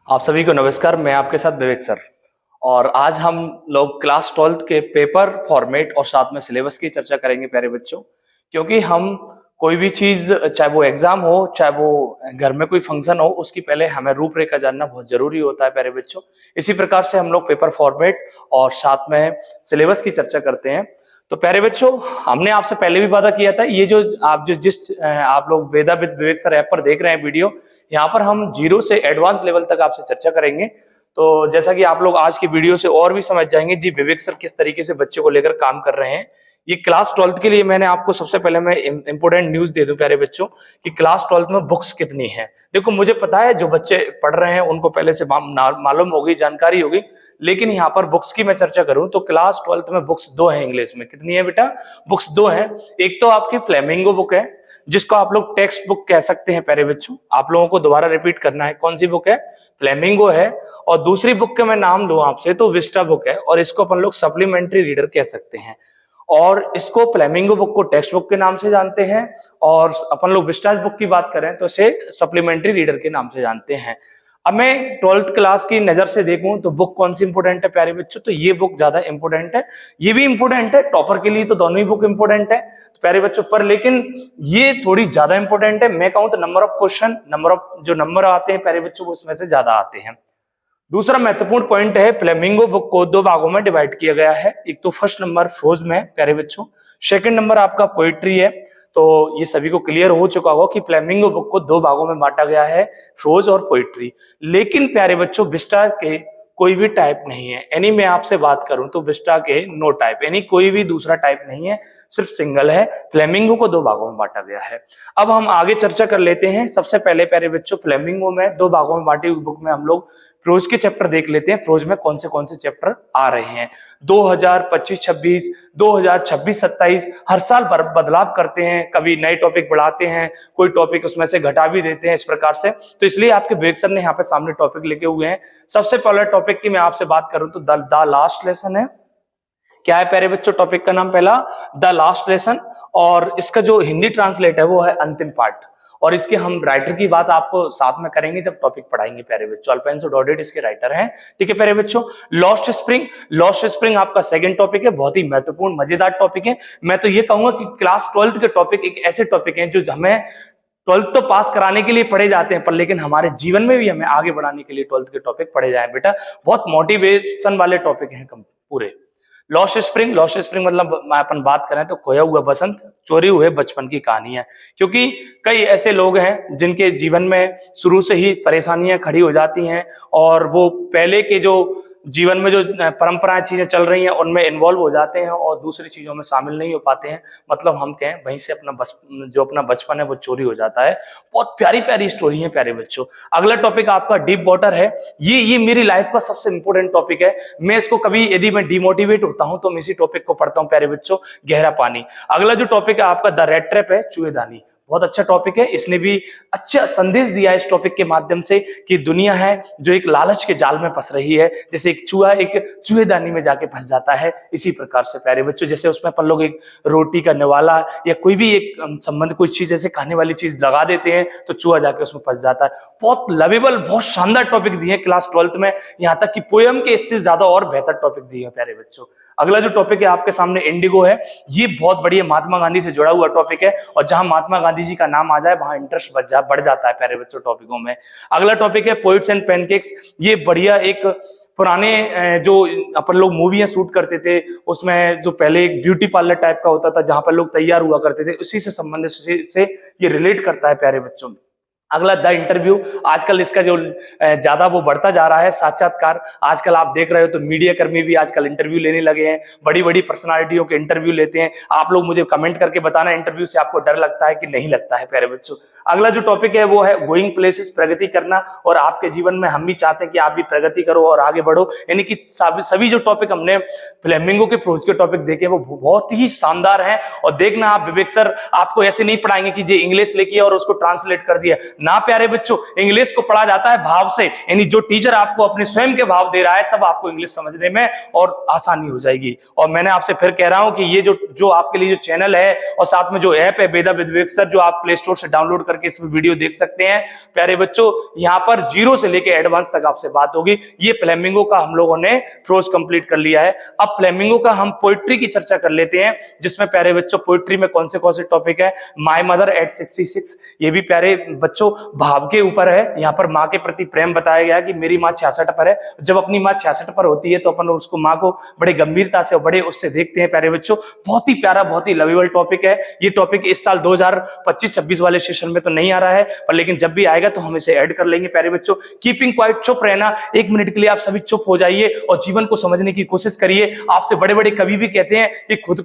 आप सभी को नमस्कार। मैं आपके साथ विवेक सर और आज हम लोग क्लास 12th के पेपर फॉर्मेट और साथ में सिलेबस की चर्चा करेंगे प्यारे बच्चों। क्योंकि हम कोई भी चीज, चाहे वो एग्जाम हो चाहे वो घर में कोई फंक्शन हो, उसकी पहले हमें रूपरेखा जानना बहुत जरूरी होता है प्यारे बच्चों। इसी प्रकार से हम लोग पेपर फॉर्मेट और साथ में सिलेबस की चर्चा करते हैं। तो प्यारे बच्चों, हमने आपसे पहले भी वादा किया था, ये जो आप लोग वेदा विद विवेक सर ऐप पर देख रहे हैं वीडियो, यहाँ पर हम 0 से एडवांस लेवल तक आपसे चर्चा करेंगे। तो जैसा कि आप लोग आज की वीडियो से और भी समझ जाएंगे जी विवेक सर किस तरीके से बच्चों को लेकर काम कर रहे हैं। ये क्लास 12th के लिए मैंने आपको सबसे पहले मैं इंपोर्टेंट न्यूज दे दूं प्यारे बच्चों कि क्लास 12th में बुक्स कितनी है। देखो, मुझे पता है जो बच्चे पढ़ रहे हैं उनको पहले से मालूम होगी, जानकारी होगी, लेकिन यहाँ पर बुक्स की मैं चर्चा करूं तो क्लास 12th में बुक्स 2 हैं इंग्लिश में। कितनी है बेटा? बुक्स 2 हैं। एक तो आपकी फ्लेमिंगो बुक है जिसको आप लोग टेक्स्ट बुक कह सकते हैं प्यारे बच्चों। आप लोगों को दोबारा रिपीट करना है, कौन सी बुक है? फ्लेमिंगो है। और दूसरी बुक के मैं नाम दूं आपसे तो विस्टा बुक है, और इसको अपन लोग सप्लीमेंट्री रीडर कह सकते हैं। और इसको फ्लेमिंगो बुक को टेक्स्ट बुक के नाम से जानते हैं, और अपन लोग विस्टा बुक की बात करें तो इसे सप्लीमेंट्री रीडर के नाम से जानते हैं। अब मैं 12th क्लास की नजर से देखूं तो बुक कौन सी इंपोर्टेंट है प्यारे बच्चों? तो ये बुक ज्यादा इंपोर्टेंट है, ये भी इंपोर्टेंट है। टॉपर के लिए तो दोनों ही बुक इंपोर्टेंट है तो प्यारे बच्चों, पर लेकिन ये थोड़ी ज्यादा इंपोर्टेंट है। मैं कहूं तो नंबर ऑफ क्वेश्चन, जो नंबर आते हैं प्यारे बच्चों वो इसमें से ज्यादा आते हैं। दूसरा महत्वपूर्ण पॉइंट है, फ्लेमिंगो बुक को 2 भागों में डिवाइड किया गया है। एक तो फर्स्ट नंबर प्रोज में प्यारे बच्चों, सेकंड नंबर आपका पोइट्री है। तो ये सभी को क्लियर हो चुका होगा कि फ्लेमिंगो बुक को 2 भागों में बांटा गया है, प्रोज और पोइट्री। लेकिन प्यारे बच्चों, विस्टा के कोई भी टाइप नहीं है। यानी मैं आपसे बात करूं तो विस्टा के नो टाइप, यानी कोई भी दूसरा टाइप नहीं है, सिर्फ सिंगल है। फ्लेमिंगो को 2 भागों में बांटा गया है। अब हम आगे चर्चा कर लेते हैं। सबसे पहले प्यारे बच्चों, फ्लेमिंगो में 2 भागों में बांटी हुई बुक में हम लोग प्रोज के चैप्टर देख लेते हैं। प्रोज में कौन से चैप्टर आ रहे हैं। 2025-26, 2026-27 हर साल बदलाव करते हैं, कभी नए टॉपिक बढ़ाते हैं, कोई टॉपिक उसमें से घटा भी देते हैं, इस प्रकार से। तो इसलिए आपके विवेक सर ने यहाँ पे सामने टॉपिक लेके हुए हैं। सबसे पहले टॉपिक की मैं आपसे बात करूं तो द लास्ट लेसन है। क्या है प्यारे बच्चों टॉपिक का नाम? पहला द लास्ट लेसन, और इसका जो हिंदी ट्रांसलेट है वो है अंतिम पाठ। और इसके हम राइटर की बात आपको साथ में करेंगे जब टॉपिक पढ़ाएंगे प्यारे बच्चों। अल्फोंसो डॉडेट इसके राइटर हैं, ठीक है प्यारे बच्चों। लॉस्ट स्प्रिंग आपका सेकंड टॉपिक है, बहुत ही महत्वपूर्ण मजेदार टॉपिक है। मैं तो ये कहूंगा कि क्लास 12th के टॉपिक एक ऐसे टॉपिक हैं जो हमें 12th तो पास कराने के लिए पढ़े जाते हैं, पर लेकिन हमारे जीवन में भी हमें आगे बढ़ाने के लिए 12th के टॉपिक पढ़े जाए बेटा। बहुत मोटिवेशन वाले टॉपिक हैं पूरे। लॉस्ट स्प्रिंग मतलब अपन बात करें तो खोया हुआ बसंत, चोरी हुए बचपन की कहानी है। क्योंकि कई ऐसे लोग हैं जिनके जीवन में शुरू से ही परेशानियां खड़ी हो जाती हैं, और वो पहले के जो जीवन में जो परंपराएं चीजें चल रही हैं उनमें इन्वॉल्व हो जाते हैं और दूसरी चीजों में शामिल नहीं हो पाते हैं। मतलब हम कहें वहीं से अपना बचपन है वो चोरी हो जाता है। बहुत प्यारी प्यारी स्टोरी है प्यारे बच्चों। अगला टॉपिक आपका डीप वाटर है। ये मेरी लाइफ का सबसे इंपॉर्टेंट टॉपिक है। मैं इसको कभी यदि मैं डिमोटिवेट होता हूं तो मैं इसी टॉपिक को पढ़ता हूं प्यारे बच्चों, गहरा पानी। अगला जो टॉपिक है आपका द रेड ट्रैप है, चूहेदानी। बहुत अच्छा टॉपिक है, इसने भी अच्छा संदेश दिया है इस टॉपिक के माध्यम से कि दुनिया है जो एक लालच के जाल में फंस रही है। जैसे एक चूहा एक चूहेदानी में जाके फंस जाता है, इसी प्रकार से प्यारे बच्चों जैसे उसमें अपन लोग एक रोटी का निवाला या कोई भी एक संबंध कोई चीज ऐसे खाने वाली चीज लगा देते हैं तो चूहा जाके उसमें फंस जाता है। बहुत लवेबल, बहुत शानदार टॉपिक दिए क्लास 12th में, यहाँ तक कि पोयम के इससे ज्यादा और बेहतर टॉपिक दिए हैं प्यारे बच्चों। अगला जो टॉपिक है आपके सामने इंडिगो है। ये बहुत बढ़िया महात्मा गांधी से जुड़ा हुआ टॉपिक है, और जहां महात्मा गांधी जी का नाम आ जाए वहां इंटरेस्ट बढ़ जाता है प्यारे बच्चों टॉपिकों में। अगला टॉपिक है पोइट्स एंड पैनकेक्स। ये बढ़िया एक पुराने जो अपन लोग मूवियां शूट करते थे उसमें जो पहले एक ब्यूटी पार्लर टाइप का होता था जहां पर लोग तैयार हुआ करते थे, उसी से संबंधित से ये रिलेट करता है प्यारे बच्चों। अगला द इंटरव्यू। आजकल इसका जो ज्यादा वो बढ़ता जा रहा है साक्षात्कार। आजकल आप देख रहे हो तो मीडिया कर्मी भी आजकल इंटरव्यू लेने लगे हैं, बड़ी बड़ी पर्सनालिटियों के इंटरव्यू लेते हैं। आप लोग मुझे कमेंट करके बताना इंटरव्यू से आपको डर लगता है कि नहीं लगता है प्यारे बच्चों। अगला जो टॉपिक है वो है गोइंग प्लेसेस, प्रगति करना। और आपके जीवन में हम भी चाहते हैं कि आप भी प्रगति करो और आगे बढ़ो। यानी कि सभी जो टॉपिक हमने फ्लेमिंगो के प्रोज के टॉपिक देखे वो बहुत ही शानदार हैं। और देखना आप विवेक सर आपको ऐसे नहीं पढ़ाएंगे कि जो इंग्लिश लेके और उसको ट्रांसलेट कर दिया। ना प्यारे बच्चों, इंग्लिश को पढ़ा जाता है भाव से, यानी जो टीचर आपको अपने स्वयं के भाव दे रहा है तब आपको इंग्लिश समझने में और आसानी हो जाएगी। और मैंने आपसे फिर कह रहा हूं कि ये जो आपके लिए जो चैनल है और साथ में जो ऐप है वेदा विद विवेक सर, जो आप प्ले स्टोर से डाउनलोड करके इसमें वीडियो देख सकते हैं प्यारे बच्चों, यहाँ पर जीरो से लेके एडवांस तक आपसे बात होगी। ये फ्लेमिंगो का हम लोगों ने प्रोज कंप्लीट कर लिया है। अब फ्लेमिंगो का हम पोइट्री की चर्चा कर लेते हैं, जिसमें प्यारे बच्चों पोइट्री में कौन से टॉपिक है। माय मदर एट 66, ये भी प्यारे बच्चों भाव के ऊपर है। यहाँ पर माँ के प्रति प्रेम बताया गया कि मेरी माँ 66 पर है। जब अपनी माँ 66 पर होती है तो अपन उसको माँ को बड़े गंभीरता से और बड़े उससे देखते हैं प्यारे बच्चों। बहुत ही प्यारा, बहुत ही लवेबल टॉपिक है। ये टॉपिक इस साल 2025-26 वाले सेशन में तो नहीं आ रहा है, पर लेकिन जब भी आएगा तो हम इसे ऐड कर लेंगे प्यारे बच्चों। कीपिंग क्वाइट, चुप रहना। एक मिनट के लिए आप सभी चुप हो जाइए और जीवन को समझने की कोशिश करिए। आपसे बड़े बड़े कवि भी कहते हैं कि खुद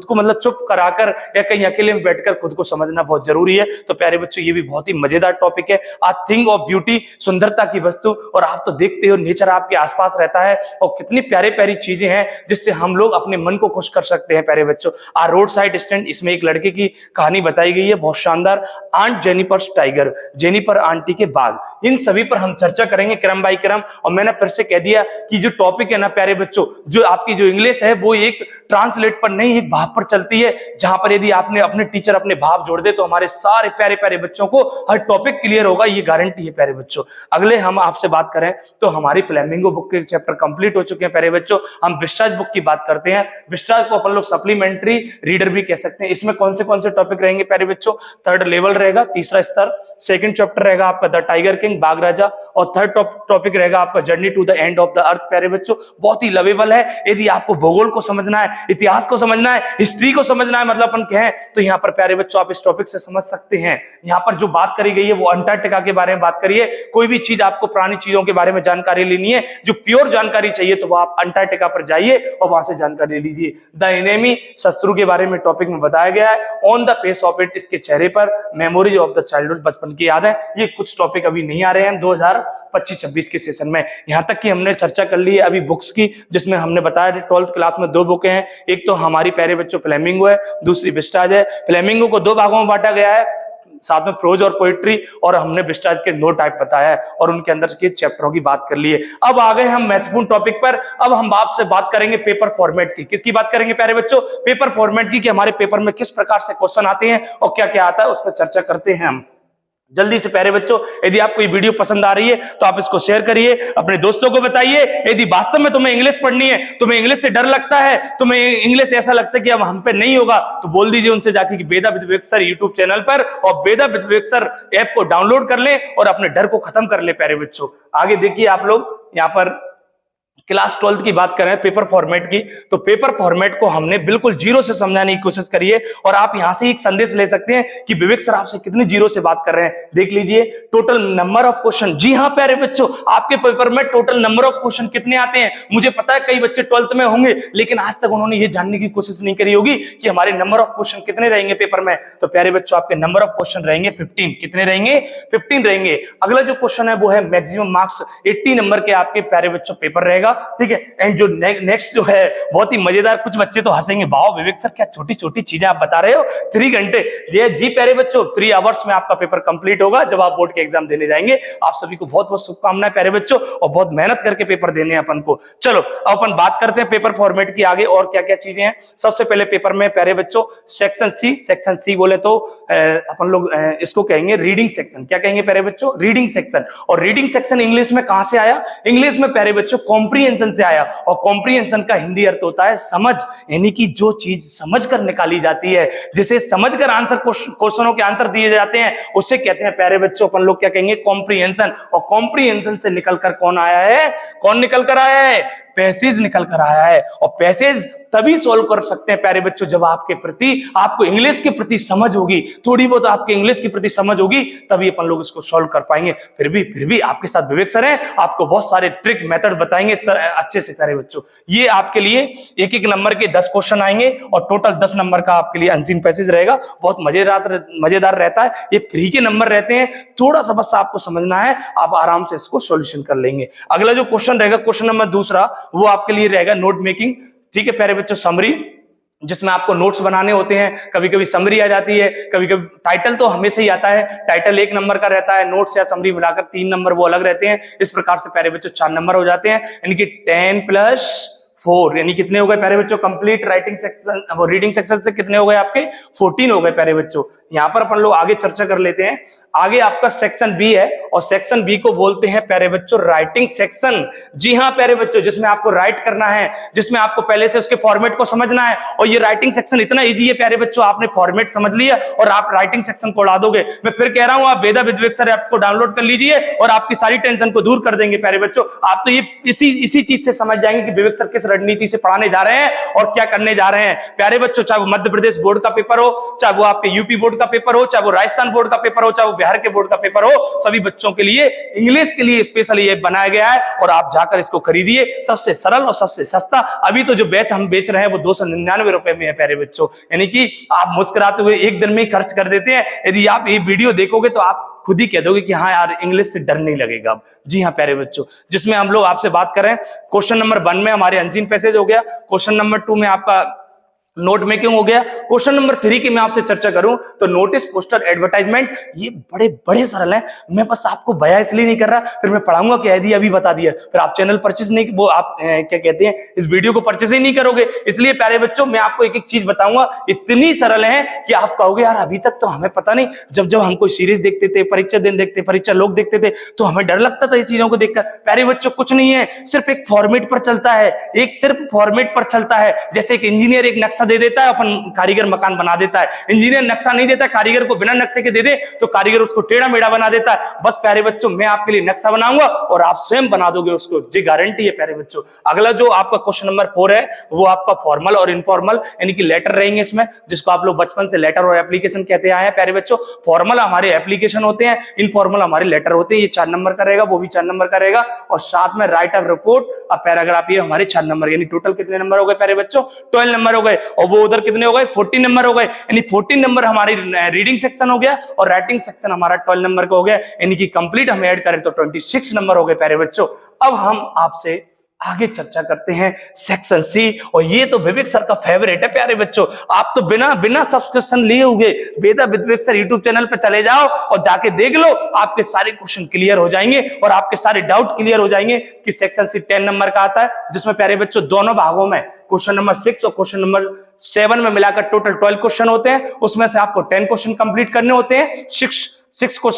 को मतलब चुप कराकर या कहीं अकेले में बैठकर खुद को समझना बहुत जरूरी है। तो प्यारे बच्चों ये भी बहुत ही मजेदार टॉपिक है। आ थिंग ऑफ ब्यूटी, सुंदरता की वस्तु। और आप तो देखते हो नेचर आपके आसपास रहता है और कितनी प्यारे प्यारी चीजें हैं जिससे हम लोग अपने मन को खुश कर सकते हैं प्यारे बच्चों। आ रोड साइड स्टैंड, इसमें एक लड़के की कहानी बताई गई है बहुत शानदार। Aunt Jennifer tiger, Jennifer aunty के बाग, इन सभी पर हम चर्चा करेंगे क्रम बाय क्रम। और मैंने फिर से कह दिया कि जो टॉपिक है ना प्यारे बच्चों, जो आपकी जो इंग्लिश है वो एक ट्रांसलेट पर नहीं, एक भाव पर चलती है, जहां पर यदि आपने अपने टीचर अपने भाव जोड़ दे तो हमारे सारे प्यारे प्यारे बच्चों को हर टॉपिक क्लियर होगा, ये गारंटी है प्यारे बच्चों। अगले हम आपसे बात करें तो हमारी फ्लेमिंगो बुक के चैप्टर कंप्लीट हो चुके हैं प्यारे बच्चों। हम विस्टाज बुक की बात करते हैं। विस्टाज को अपन लोग सप्लीमेंट्री रीडर भी कह सकते हैं। इसमें कौन से टॉपिक रहेंगे प्यारे बच्चों? थर्ड लेवल रहेगा, तीसरा स्तर। सेकंड चैप्टर रहेगा आपका द टाइगर किंग, बाघ राजा। और थर्ड टॉपिक रहेगा आपका journey to the end of the earth प्यारे बच्चों। बहुत ही लवेबल है। यदि आपको भूगोल को समझना है, इतिहास को समझना है, हिस्ट्री को समझना है, मतलब अपन कहें तो यहाँ पर प्यारे बच्चों आप इस टॉपिक से समझ सकते हैं। यहाँ पर जो बात करी गई है वो अंटार्कटिका के बारे में बात करिए। कोई भी चीज आपको पुरानी चीजों के बारे में जानकारी लेनी है, जो प्योर जानकारी चाहिए, तो वो आप अंटार्कटिका पर जाइए और वहां से जानकारी लीजिए। द एनिमी, शत्रु के बारे में टॉपिक में बताया गया है। On the face of it, इसके चेहरे पर। मेमोरीज ऑफ द चाइल्डहुड, बचपन की यादें। ये कुछ टॉपिक अभी नहीं आ रहे हैं 2025-26 के सेशन में। यहाँ तक कि हमने चर्चा कर ली है अभी बुक्स की, जिसमें हमने बताया 12th क्लास में 2 बुकें हैं। एक तो हमारी प्यारे बच्चों फ्लेमिंगो है, दूसरी विस्टाज है। फ्लेमिंगो को 2 भागों में बांटा गया है, साथ में प्रोज और पोइट्री, और हमने विस्टाज के 9 टाइप बताया है और उनके अंदर के चैप्टरों की बात कर ली है। अब आ गए हम महत्वपूर्ण टॉपिक पर। अब हम आपसे बात करेंगे पेपर फॉर्मेट की। किसकी बात करेंगे प्यारे बच्चों? पेपर फॉर्मेट की, कि हमारे पेपर में किस प्रकार से क्वेश्चन आते हैं और क्या क्या आता है, उस पर चर्चा करते हैं हम। जल्दी से प्यारे बच्चों, यदि आपको ये वीडियो पसंद आ रही है तो आप इसको शेयर करिए, अपने दोस्तों को बताइए। यदि वास्तव में तुम्हें इंग्लिश पढ़नी है, तुम्हें इंग्लिश से डर लगता है, तुम्हें इंग्लिश ऐसा लगता है कि अब हम पे नहीं होगा, तो बोल दीजिए उनसे जाके कि Veda with Vivek sir YouTube channel पर और Veda with Vivek sir app को डाउनलोड कर ले और अपने डर को खत्म कर ले प्यारे बच्चों। आगे देखिए आप लोग, यहाँ पर क्लास 12th की बात करें पेपर फॉर्मेट की, तो पेपर फॉर्मेट को हमने बिल्कुल जीरो से समझाने की कोशिश करी है। और आप यहां से एक संदेश ले सकते हैं कि विवेक सर आपसे कितनी जीरो से बात कर रहे हैं। देख लीजिए, टोटल नंबर ऑफ क्वेश्चन। जी हां प्यारे बच्चों, आपके पेपर में टोटल नंबर ऑफ क्वेश्चन कितने आते हैं? मुझे पता है कई बच्चे 12th में होंगे, लेकिन आज तक उन्होंने ये जानने की कोशिश नहीं करी होगी कि हमारे नंबर ऑफ क्वेश्चन कितने रहेंगे पेपर में। तो प्यारे बच्चों, आपके नंबर ऑफ क्वेश्चन रहेंगे 15। कितने रहेंगे? 15 रहेंगे। अगला जो क्वेश्चन है वो है मैक्सिमम मार्क्स 80 नंबर के आपके प्यारे बच्चों पेपर रहेगा, ठीक है। एंड जो नेक्स्ट जो है बहुत ही मजेदार, कुछ बच्चे तो हंसेंगे, वाओ विवेक सर क्या छोटी छोटी चीजें आप बता रहे हो, 3 घंटे। ये जी प्यारे बच्चों, 3 आवर्स में आपका पेपर कंप्लीट होगा जब आप बोर्ड के एग्जाम देने जाएंगे। आप सभी को बहुत बहुत शुभकामनाएं प्यारे बच्चों, और बहुत मेहनत करके पेपर देने हैं अपन को। चलो अब अपन बात करते हैं पेपर फॉर्मेट की आगे और क्या क्या चीजें हैं। सबसे पहले पेपर में प्यारे बच्चों सेक्शन सी बोले तो अपन लोग इसको कहेंगे रीडिंग सेक्शन। क्या कहेंगे प्यारे बच्चों? Reading section. और रीडिंग सेक्शन इंग्लिश में कहां से आया? इंग्लिश में प्यारे बच्चों कॉम्प्रीहेंशन से आया। और कॉम्प्रीहेंशन का हिंदी अर्थ होता है समझ, यानी कि जो चीज समझ कर निकाली जाती है, जिसे समझ कर आंसर क्वेश्चनों के आंसर दिए जाते हैं, उससे कहते हैं प्यारे बच्चों अपन लोग क्या कहेंगे? कॉम्प्रीहेंशन। और कॉम्प्रीहेंशन से निकल कर कौन आया है? कौन निकल कर आया है? पैसेज निकल कर आया है। और पैसेज तभी सॉल्व कर सकते हैं प्यारे बच्चों जब आपके प्रति, आपको इंग्लिश के प्रति समझ होगी, थोड़ी बहुत आपके इंग्लिश के प्रति समझ होगी, तभी अपन लोग इसको सॉल्व कर पाएंगे। फिर भी आपके साथ विवेक सर हैं, आपको बहुत सारे ट्रिक मेथड बताएंगे सर अच्छे से प्यारे बच्चों। ये आपके लिए एक एक नंबर के 10 क्वेश्चन आएंगे और टोटल 10 नंबर का आपके लिए अनसीन पैसेज रहेगा। बहुत मजेदार रहता है। ये फ्री के नंबर रहते हैं, थोड़ा सा बस आपको समझना है, आप आराम से इसको सॉल्यूशन कर लेंगे। अगला जो क्वेश्चन रहेगा, क्वेश्चन नंबर दूसरा, वो आपके लिए रहेगा नोट मेकिंग, ठीक है प्यारे बच्चों, समरी। जिसमें आपको नोट्स बनाने होते हैं, कभी कभी समरी आ जाती है, कभी कभी टाइटल तो हमेशा ही आता है, टाइटल 1 नंबर का रहता है, नोट्स या समरी मिलाकर 3 नंबर वो अलग रहते हैं। इस प्रकार से प्यारे बच्चों 4 नंबर हो जाते हैं, यानी कि 10+4 यानी कितने हो गए प्यारे बच्चों? कंप्लीट राइटिंग सेक्शन, वो रीडिंग सेक्शन से कितने हो गए आपके? 14 हो गए प्यारे बच्चों। यहाँ पर अपन लोग आगे चर्चा कर लेते हैं। आगे आपका सेक्शन बी है और सेक्शन बी को बोलते हैं प्यारे बच्चों राइटिंग सेक्शन। जी हाँ प्यारे बच्चों, जिसमें आपको राइट करना है, जिसमें आपको पहले से उसके फॉर्मेट को समझना है। और ये राइटिंग सेक्शन इतना इजी है प्यारे बच्चों, आपने फॉर्मेट समझ लिया और आप राइटिंग सेक्शन को उड़ा दोगे। मैं फिर कह रहा हूं, आप वेदा विद्वेक सर ऐप को डाउनलोड कर लीजिए और आपकी सारी टेंशन को दूर कर देंगे प्यारे बच्चों। आप तो ये इसी चीज से समझ जाएंगे कि विवेक सर किस रणनीति से पढ़ाने जा रहे हैं और क्या करने जा रहे हैं प्यारे बच्चों। चाहे वो मध्य प्रदेश बोर्ड का पेपर हो, चाहे वो आपके यूपी बोर्ड का पेपर हो, चाहे वो राजस्थान बोर्ड का पेपर हो, चाहे वो बिहार के बोर्ड का पेपर हो, सभी बच्चों के लिए इंग्लिश के लिए स्पेशली ये बनाया गया है और आप जाकर इसको खरीदिए। सबसे सरल और सबसे सस्ता। अभी तो जो बैच हम बेच रहे हैं वो 299 रुपए में है प्यारे बच्चों, यानी कि आप मुस्कुराते हुए एक दिन में ही खर्च कर देते हैं। यदि आप ये वीडियो देखोगे तो आप खुद ही कह दोगे कि हाँ यार, इंग्लिश से डर नहीं लगेगा अब। जी हाँ प्यारे बच्चों, जिसमें हम लोग आपसे बात करें, क्वेश्चन नंबर 1 में हमारे अनसीन पैसेज हो गया, क्वेश्चन नंबर 2 में आपका नोट मेकिंग हो गया, क्वेश्चन नंबर 3 की मैं आपसे चर्चा करूं तो नोटिस, पोस्टर, एडवर्टाइजमेंट, ये बड़े बड़े सरल हैं। मैं बस आपको बया इसलिए नहीं कर रहा, फिर मैं पढ़ाऊंगा कह दिया, अभी बता दिया, फिर आप चैनल परचेज नहीं, वो आप क्या कहते हैं, इस वीडियो को परचेज ही नहीं करोगे। इसलिए प्यारे बच्चों मैं आपको एक एक चीज बताऊंगा, इतनी सरल है कि आप कहोगे यार अभी तक तो हमें पता नहीं। जब हम कोई सीरीज देखते थे, परीक्षा दिन देखते, परीक्षा लोग देखते थे, तो हमें डर लगता था ये चीजों को देखकर। प्यारे बच्चों कुछ नहीं है, सिर्फ एक फॉर्मेट पर चलता है, एक सिर्फ फॉर्मेट पर चलता है। जैसे एक इंजीनियर एक नक्शा दे देता है, अपन कारीगर मकान बना देता है। इंजीनियर नक्शा नहीं देता, कारीगर को बिना नक्शे के दे दे तो कारीगर उसको टेढ़ा मेढ़ा बना देता है। बस प्यारे बच्चों मैं आपके लिए नक्शा बनाऊंगा और आप स्वयं बना दोगे उसको, जी गारंटी है प्यारे बच्चों। अगला जो आपका क्वेश्चन नंबर 4 है वो आपका फॉर्मल और इनफॉर्मल, यानी कि लेटर रहेंगे इसमें, जिसको आप लोग बचपन से लेटर और एप्लीकेशन कहते आए हैं प्यारे बच्चों। फॉर्मल हमारे एप्लीकेशन होते हैं, इनफॉर्मल हमारे लेटर होते हैं। ये 4 नंबर का रहेगा, वो भी 4 नंबर का रहेगा। और साथ में राइट अप रिपोर्ट और पैराग्राफ, ये हमारे 4 नंबर, यानी टोटल कितने नंबर हो गए प्यारे बच्चों? 12 नंबर हो गए। और वो उधर कितने हो गए? 14 नंबर हो गए। यानी 14 नंबर हमारी रीडिंग सेक्शन हो गया और राइटिंग सेक्शन हमारा 12 नंबर का हो गया, यानी कि कंप्लीट हम ऐड करें तो 26 नंबर हो गए प्यारे बच्चों। अब हम आपसे आगे चर्चा करते हैं सेक्शन सी, और ये तो विवेक सर का फेवरेट है प्यारे बच्चों। आप तो बिना सब्सक्रिप्शन लिए हुए वेदा विवेक सर यूट्यूब चैनल पे चले जाओ और जाके देख लो, आपके सारे क्वेश्चन क्लियर हो जाएंगे और आपके सारे डाउट क्लियर हो जाएंगे कि सेक्शन सी 10 नंबर का आता है, जिसमें प्यारे बच्चों दोनों भागों में क्वेश्चन नंबर 6 और क्वेश्चन नंबर 7 में मिलाकर टोटल 12 क्वेश्चन होते हैं। उसमें से आपको 10 क्वेश्चन कंप्लीट करने होते हैं। 6 क्वेश्चन